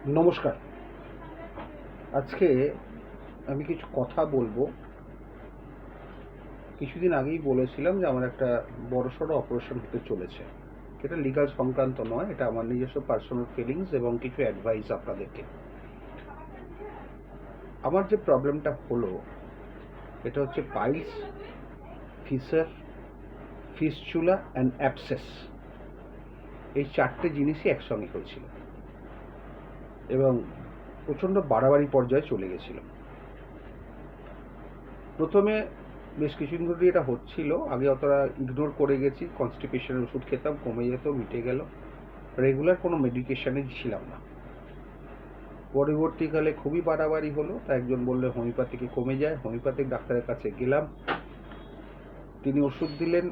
নমস্কার। আজকে আমি কিছু কথা বলবো। কিছুদিন আগেই বলেছিলাম যে আমার একটা বড়সড় অপারেশন হতে চলেছে। এটা লিগ্যাল সংক্রান্ত নয়, এটা আমার নিজস্ব পার্সোনাল ফিলিংস এবং কিছু অ্যাডভাইস আপনাদেরকে। আমার যে প্রবলেমটা হলো এটা হচ্ছে piles, fissure, fistula and abscess. এই 4টে জিনিসই একসঙ্গে হয়েছিল এবং প্রচণ্ড বাড়াবাড়ি পর্যায়ে চলে গেছিল। প্রথমে বেশ কিছুদিন ধরে এটা হচ্ছিল, আগে অতটা ইগনোর করে গেছি, কনস্টিপেশনের ওষুধ খেতাম, কমে যেত, মিটে গেল, রেগুলার কোনো মেডিকেশানে ছিলাম না। পরবর্তীকালে খুবই বাড়াবাড়ি হলো, তা একজন বললে হোমিওপ্যাথিকে কমে যায়, হোমিওপ্যাথিক ডাক্তারের কাছে গেলাম, তিনি ওষুধ দিলেন,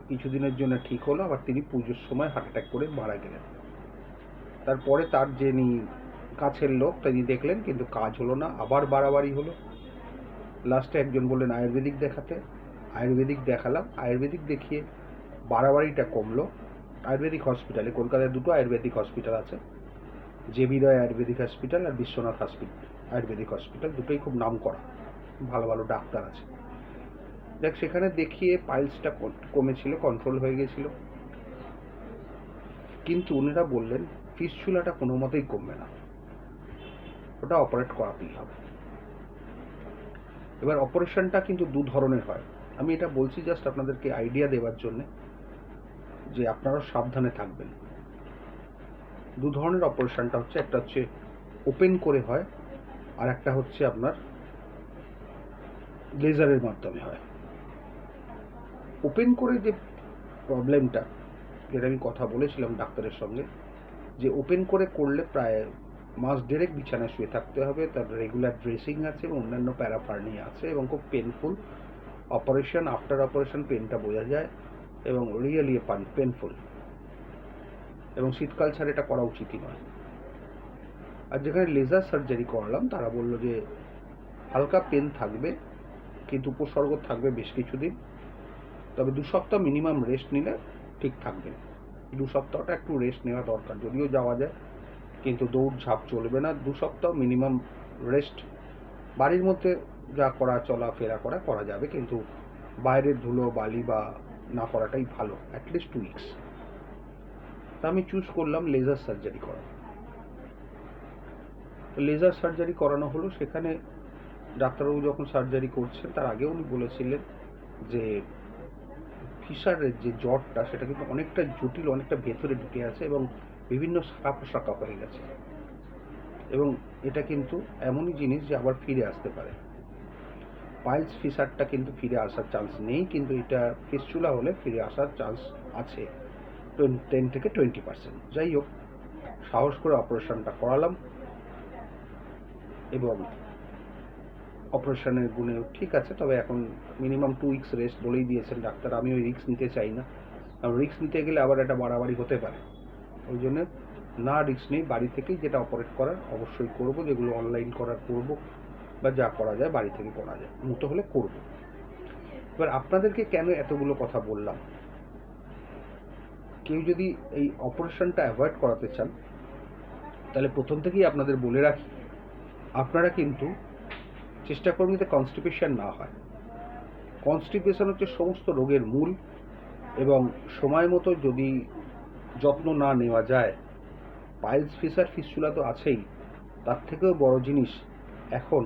কিছুদিনের জন্য ঠিক হলো, আবার তিনি পুজোর সময় হার্ট অ্যাটাক করে মারা গেলেন। তারপরে তার যিনি কাছের লোক তিনি দেখলেন, কিন্তু কাজ হলো না, আবার বাড়াবাড়ি হলো। লাস্টে একজন বললেন আয়ুর্বেদিক দেখাতে, আয়ুর্বেদিক দেখালাম, আয়ুর্বেদিক দেখিয়ে বাড়াবাড়িটা কমলো। আয়ুর্বেদিক হসপিটালে, কলকাতায় দুটো আয়ুর্বেদিক হসপিটাল আছে, জেবি রয় আয়ুর্বেদিক হসপিটাল আর বিশ্বনাথ আয়ুর্বেদিক হসপিটাল, দুটোই খুব নাম করা, ভালো ভালো ডাক্তার আছে। দেখ, সেখানে দেখিয়ে পাইলসটা কমেছিল, কন্ট্রোল হয়ে গেছিল, কিন্তু উনিরা বললেন ফিস্চুলাটা কোনো মতেই কমবে না, ওটা অপারেট করাতেই হবে। এবার অপারেশনটা কিন্তু দু ধরনের হয়। আমি এটা বলছি জাস্ট আপনাদেরকে আইডিয়া দেওয়ার জন্যে যে আপনারাও সাবধানে থাকবেন। দু ধরনের অপারেশনটা হচ্ছে, একটা হচ্ছে ওপেন করে হয়, আর একটা হচ্ছে আপনার লেজারের মাধ্যমে হয়। ওপেন করে যে প্রবলেমটা, যেটা আমি কথা বলেছিলাম ডাক্তারের সঙ্গে, যে ওপেন করে করলে প্রায় মাস দেড়েক বিছানায় শুয়ে থাকতে হবে, তার রেগুলার ড্রেসিং আছে এবং অন্যান্য প্যারাফার্নিয়া আছে এবং খুব পেনফুল অপারেশন। আফটার অপারেশন পেনটা বোঝা যায় এবং রিয়েলি পেনফুল, এবং শীতকাল ছাড়া এটা করা উচিতই নয়। আর যেখানে লেজার সার্জারি করালাম তারা বলল যে হালকা পেন থাকবে, কিন্তু উপসর্গ থাকবে বেশ কিছুদিন, তবে 2 সপ্তাহ মিনিমাম রেস্ট নিলে ঠিক থাকবে। 2 সপ্তাহটা একটু রেস্ট নেওয়া দরকার, যদিও যাওয়া যায়, কিন্তু দৌড়ঝাঁপ চলবে না। 2 সপ্তাহ মিনিমাম রেস্ট, বাড়ির মধ্যে যা করা চলাফেরা করা যাবে, কিন্তু বাইরের ধুলো বালি বা না করাটাই ভালো, অ্যাটলিস্ট 2 উইকস। তা আমি চুজ করলাম লেজার সার্জারি করা। লেজার সার্জারি করানো হলো। সেখানে ডাক্তারবাবু যখন সার্জারি করছেন তার আগে উনি বলেছিলেন যে ফিসারের যে জটটা সেটা কিন্তু অনেকটা জটিল, অনেকটা ভেতরে ঢুকে আছে এবং বিভিন্ন শাখা প্রশাখা হয়ে গেছে, এবং এটা কিন্তু এমনই জিনিস যে আবার ফিরে আসতে পারে। পাইলস ফিসারটা কিন্তু ফিরে আসার চান্স নেই, কিন্তু এটা ফিস্চুলা হলে ফিরে আসার চান্স আছে 10 থেকে 20%। যাই হোক, সাহস করে অপারেশনটা করালাম এবং অপারেশনের গুণেও ঠিক আছে, তবে এখন মিনিমাম 2 উইকস রেস্ট বলেই দিয়েছেন ডাক্তার। আমি ওই রিস্ক নিতে চাই না, কারণ রিস্ক নিতে গেলে আবার একটা বাড়াবাড়ি হতে পারে। ওই জন্য না রিস্ক নেই, বাড়ি থেকেই যেটা অপারেট করার অবশ্যই করব, যেগুলো অনলাইন করার করব, বা যা করা যায় বাড়ি থেকে করা যায়, মতো হলে করব। এবার আপনাদেরকে কেন এতগুলো কথা বললাম, কেউ যদি এই অপারেশনটা অ্যাভয়েড করাতে চান তাহলে প্রথম থেকেই আপনাদের বলে রাখি, আপনারা কিন্তু চেষ্টা করবেন যাতে কনস্টিপেশন না হয়। কনস্টিপেশন হচ্ছে সমস্ত রোগের মূল, এবং সময় মতো যদি যত্ন না নেওয়া যায়, পাইলস ফিসার ফিস্চুলা তো আছেই, তার থেকেও বড় জিনিস এখন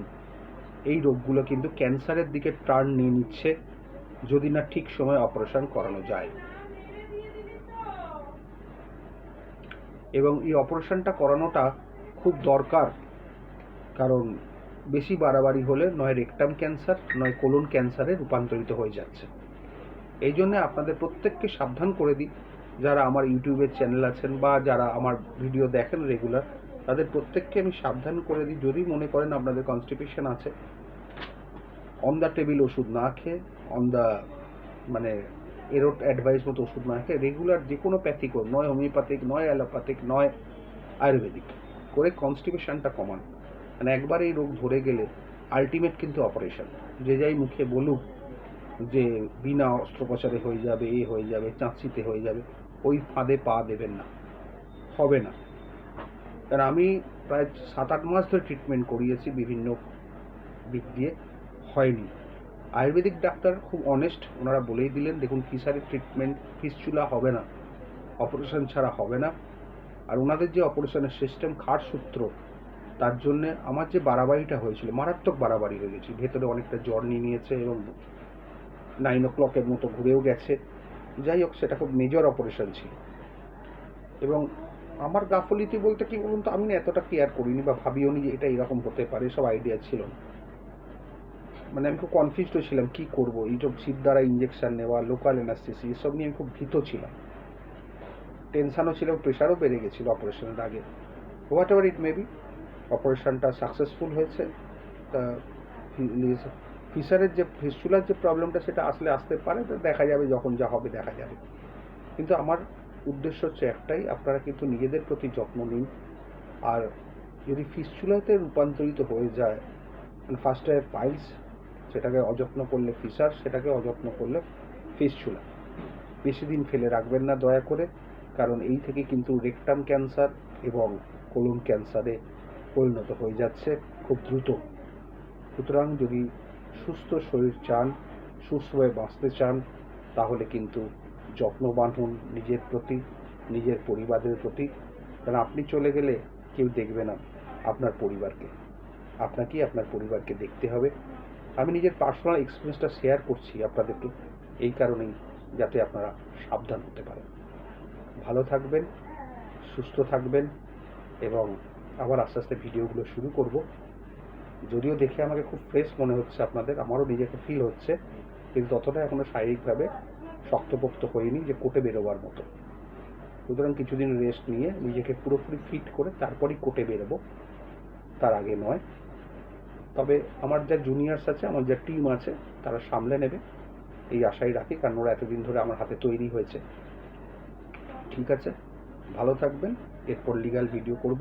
এই রোগগুলো কিন্তু ক্যান্সারের দিকে টার্ন নিয়ে নিচ্ছে, যদি না ঠিক সময় অপারেশন করানো যায়। এবং এই অপারেশনটা করানোটা খুব দরকার, কারণ বেশি বাড়াবাড়ি হলে নয় রেকটাম ক্যান্সার নয় কোলন ক্যান্সারে রূপান্তরিত হয়ে যাচ্ছে। এই জন্য আপনাদের প্রত্যেককে সাবধান করে দিই, যারা আমার ইউটিউবের চ্যানেল আছেন বা যারা আমার ভিডিও দেখেন রেগুলার, তাদের প্রত্যেককে আমি সাবধান করে দিই, যদি মনে করেন আপনাদের কনস্টিপেশন আছে, অন দ্য টেবিল ওষুধ না খেয়ে, অন দ্য মানে এরোট অ্যাডভাইস মতো ওষুধ না খেয়ে, রেগুলার যে কোনো প্যাথিক, নয় হোমিওপ্যাথিক নয় অ্যালোপ্যাথিক নয় আয়ুর্বেদিক করে কনস্টিপেশনটা কমান। মানে একবার এই রোগ ধরে গেলে আলটিমেট কিন্তু অপারেশন। যে যাই মুখে বলুক যে বিনা অস্ত্রোপচারে হয়ে যাবে, এ হয়ে যাবে, চাঁচিতে হয়ে যাবে, ওই ফাঁদে পা দেবেন না, হবে না। কারণ আমি প্রায় 7-8 মাস ধরে ট্রিটমেন্ট করিয়েছি বিভিন্ন দিক দিয়ে, হয়নি। আয়ুর্বেদিক ডাক্তার খুব অনেস্ট, ওনারা বলেই দিলেন দেখুন ফিশারের ট্রিটমেন্ট ফিস্চুলা হবে না, অপারেশন ছাড়া হবে না। আর ওনাদের যে অপারেশনের সিস্টেম খাটসূত্র, তার জন্যে আমার যে বাড়াবাড়িটা হয়েছিল, মারাত্মক বাড়াবাড়ি হয়ে গেছে, ভেতরে অনেকটা জ্বর নিয়ে নিয়েছে এবং 9 o'clock মতো ঘুরেও গেছে। যাই হোক, সেটা খুব মেজর অপারেশন ছিল। এবং আমার গাফলিতি বলতে কি বলুন তো, আমি না এতটা কেয়ার করিনি বা ভাবিও নি যে এটা এরকম হতে পারে, সব আইডিয়া ছিল না। মানে আমি খুব কনফিউজড ছিলাম কী করবো, এইসব শির দ্বারা ইঞ্জেকশন নেওয়া, লোকাল অ্যানাস্থেসি, এসব নিয়ে আমি খুব ভীত ছিলাম, টেনশানও ছিল, প্রেশারও বেড়ে গেছিলো অপারেশনের আগে। হোয়াট এভার ইট মেবি, অপারেশনটা সাকসেসফুল হয়েছে। তা ফিশারের যে ফিস্চুলার যে প্রবলেমটা, সেটা আসতে পারে, তো দেখা যাবে, যখন যা হবে দেখা যাবে। কিন্তু আমার উদ্দেশ্য হচ্ছে একটাই, আপনারা কিন্তু নিজেদের প্রতি যত্ন নিন। আর যদি ফিস্চুলাতে রূপান্তরিত হয়ে যায়, মানে ফার্স্টে পাইলস, সেটাকে অযত্ন করলে ফিশার, সেটাকে অযত্ন করলে ফিস্চুলা, বেশি দিন ফেলে রাখবেন না দয়া করে, কারণ এই থেকে কিন্তু রেকটাম ক্যান্সার এবং কোলন ক্যান্সারে পরিণত হয়ে যাচ্ছে খুব দ্রুত। সুতরাং যদি সুস্থ শরীর চান, সুস্থভাবে বাঁচতে চান, তাহলে কিন্তু যত্নবান হন নিজের প্রতি, নিজের পরিবারের প্রতি। কারণ আপনি চলে গেলে কেউ দেখবে না আপনার পরিবারকে, আপনাকেই আপনার পরিবারকে দেখতে হবে। আমি নিজের পার্সোনাল এক্সপিরিয়েন্সটা শেয়ার করছি আপনাদেরকে এই কারণেই, যাতে আপনারা সাবধান হতে পারেন। ভালো থাকবেন, সুস্থ থাকবেন, এবং আবার আস্তে আস্তে ভিডিওগুলো শুরু করব। যদিও দেখে আমাকে খুব ফ্রেশ মনে হচ্ছে আপনাদের, আমারও নিজেকে ফিল হচ্ছে, কিন্তু ততটা এখনও শারীরিকভাবে শক্তপোক্ত হয়নি যে কোর্টে বেরোবার মতো। সুতরাং কিছুদিন রেস্ট নিয়ে নিজেকে পুরোপুরি ফিট করে তারপরই কোর্টে বেরোবো, তার আগে নয়। তবে আমার যা জুনিয়র্স আছে, আমার যা টিম আছে, তারা সামলে নেবে এই আশাই রাখি, কারণ ওরা এতদিন ধরে আমার হাতে তৈরি হয়েছে। ঠিক আছে, ভালো থাকবেন। এরপর লিগ্যাল ভিডিও করব,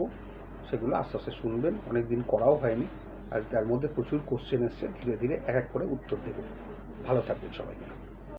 সেগুলো আস্তে আস্তে শুনবেন। অনেক দিন করাও হয়নি, আর তার মধ্যে প্রচুর কোশ্চেন এসছে, ধীরে ধীরে এক এক করে উত্তর দেব। ভালো থাকবেন সবাই।